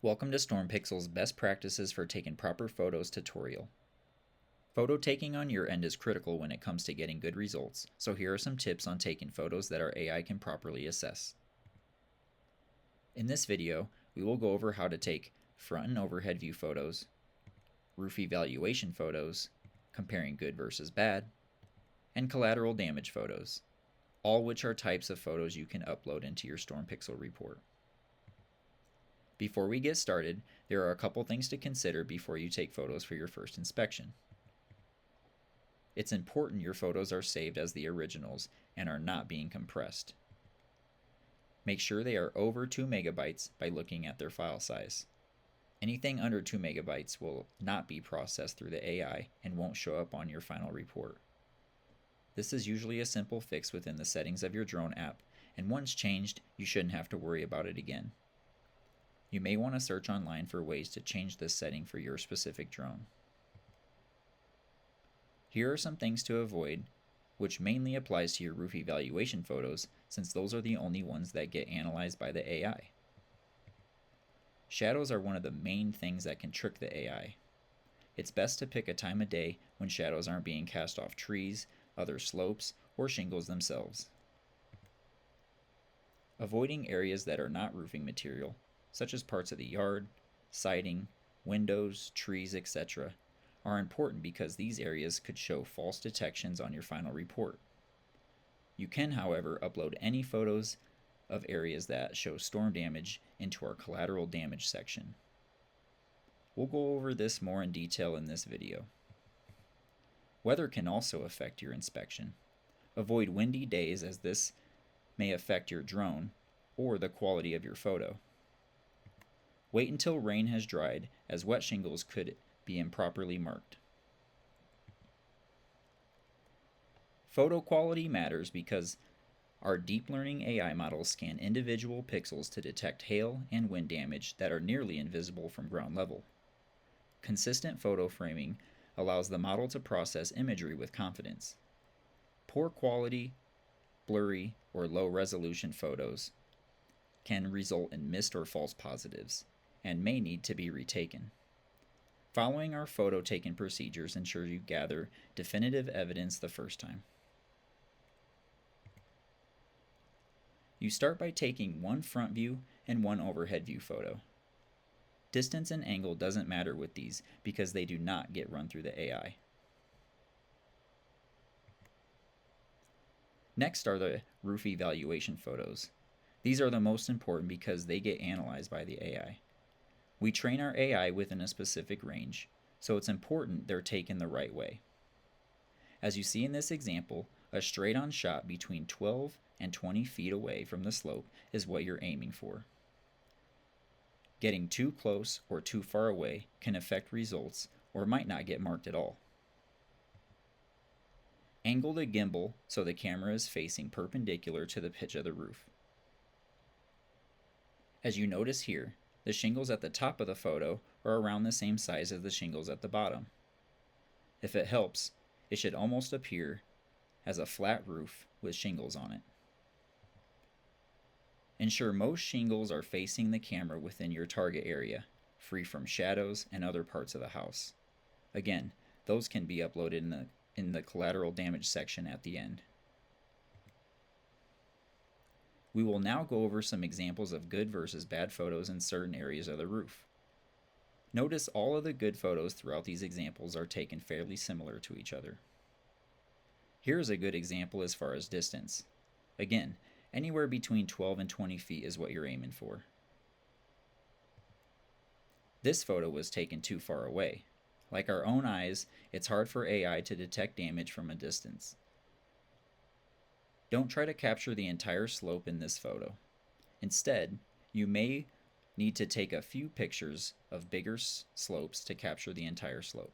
Welcome to StormPixl's Best Practices for Taking Proper Photos tutorial. Photo taking on your end is critical when it comes to getting good results, so here are some tips on taking photos that our AI can properly assess. In this video, we will go over how to take front and overhead view photos, roof evaluation photos, comparing good versus bad, and collateral damage photos, all which are types of photos you can upload into your StormPixl report. Before we get started, there are a couple things to consider before you take photos for your first inspection. It's important your photos are saved as the originals and are not being compressed. Make sure they are over 2 megabytes by looking at their file size. Anything under 2 megabytes will not be processed through the AI and won't show up on your final report. This is usually a simple fix within the settings of your drone app, and once changed, you shouldn't have to worry about it again. You may want to search online for ways to change this setting for your specific drone. Here are some things to avoid, which mainly applies to your roof evaluation photos, since those are the only ones that get analyzed by the AI. Shadows are one of the main things that can trick the AI. It's best to pick a time of day when shadows aren't being cast off trees, other slopes, or shingles themselves. Avoiding areas that are not roofing material, such as parts of the yard, siding, windows, trees, etc., are important because these areas could show false detections on your final report. You can, however, upload any photos of areas that show storm damage into our collateral damage section. We'll go over this more in detail in this video. Weather can also affect your inspection. Avoid windy days, as this may affect your drone or the quality of your photo. Wait until rain has dried, as wet shingles could be improperly marked. Photo quality matters because our deep learning AI models scan individual pixels to detect hail and wind damage that are nearly invisible from ground level. Consistent photo framing allows the model to process imagery with confidence. Poor quality, blurry, or low resolution photos can result in missed or false positives and may need to be retaken. Following our photo taking procedures ensures you gather definitive evidence the first time. You start by taking one front view and one overhead view photo. Distance and angle doesn't matter with these because they do not get run through the AI. Next are the roof evaluation photos. These are the most important because they get analyzed by the AI. We train our AI within a specific range, so it's important they're taken the right way. As you see in this example, a straight-on shot between 12 and 20 feet away from the slope is what you're aiming for. Getting too close or too far away can affect results or might not get marked at all. Angle the gimbal so the camera is facing perpendicular to the pitch of the roof. As you notice here, the shingles at the top of the photo are around the same size as the shingles at the bottom. If it helps, it should almost appear as a flat roof with shingles on it. Ensure most shingles are facing the camera within your target area, free from shadows and other parts of the house. Again, those can be uploaded in the collateral damage section at the end. We will now go over some examples of good versus bad photos in certain areas of the roof. Notice all of the good photos throughout these examples are taken fairly similar to each other. Here is a good example as far as distance. Again, anywhere between 12 and 20 feet is what you're aiming for. This photo was taken too far away. Like our own eyes, it's hard for AI to detect damage from a distance. Don't try to capture the entire slope in this photo. Instead, you may need to take a few pictures of bigger slopes to capture the entire slope.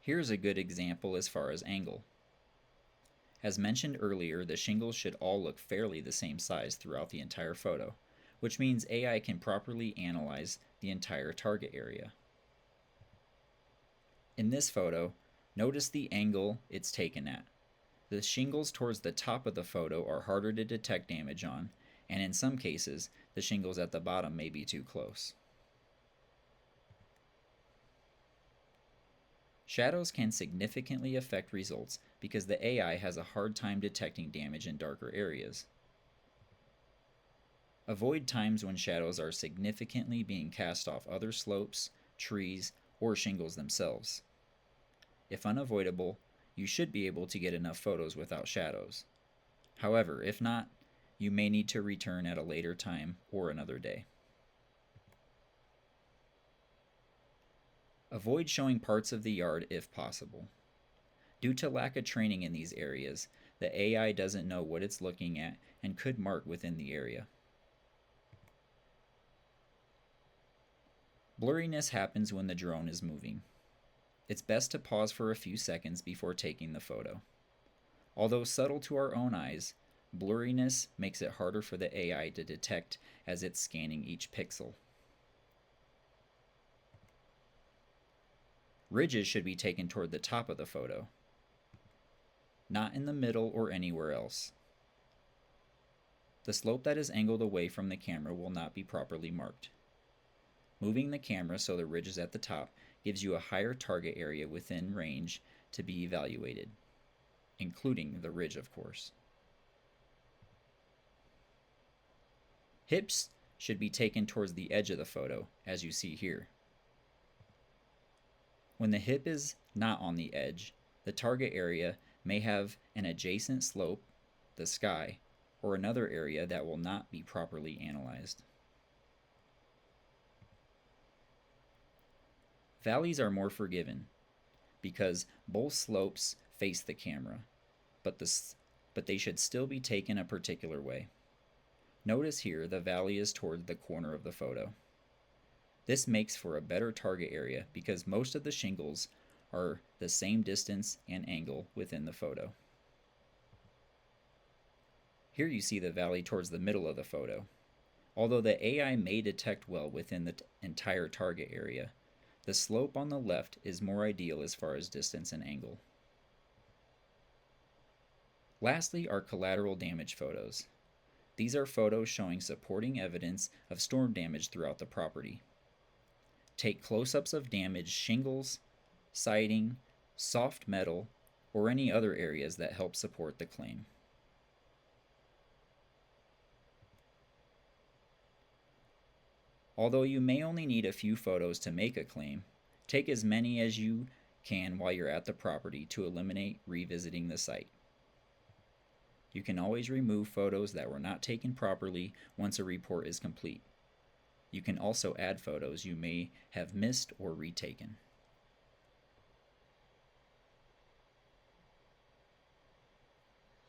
Here's a good example as far as angle. As mentioned earlier, the shingles should all look fairly the same size throughout the entire photo, which means AI can properly analyze the entire target area. In this photo, notice the angle it's taken at. The shingles towards the top of the photo are harder to detect damage on, and in some cases, the shingles at the bottom may be too close. Shadows can significantly affect results because the AI has a hard time detecting damage in darker areas. Avoid times when shadows are significantly being cast off other slopes, trees, or shingles themselves. If unavoidable, you should be able to get enough photos without shadows. However, if not, you may need to return at a later time or another day. Avoid showing parts of the yard if possible. Due to lack of training in these areas, the AI doesn't know what it's looking at and could mark within the area. Blurriness happens when the drone is moving. It's best to pause for a few seconds before taking the photo. Although subtle to our own eyes, blurriness makes it harder for the AI to detect as it's scanning each pixel. Ridges should be taken toward the top of the photo, not in the middle or anywhere else. The slope that is angled away from the camera will not be properly marked. Moving the camera so the ridge is at the top gives you a higher target area within range to be evaluated, including the ridge, of course. Hips should be taken towards the edge of the photo, as you see here. When the hip is not on the edge, the target area may have an adjacent slope, the sky, or another area that will not be properly analyzed. Valleys are more forgiven because both slopes face the camera, but they should still be taken a particular way. Notice here the valley is toward the corner of the photo. This makes for a better target area because most of the shingles are the same distance and angle within the photo. Here you see the valley towards the middle of the photo. Although the AI may detect well within the entire target area, the slope on the left is more ideal as far as distance and angle. Lastly are collateral damage photos. These are photos showing supporting evidence of storm damage throughout the property. Take close-ups of damaged shingles, siding, soft metal, or any other areas that help support the claim. Although you may only need a few photos to make a claim, take as many as you can while you're at the property to eliminate revisiting the site. You can always remove photos that were not taken properly once a report is complete. You can also add photos you may have missed or retaken.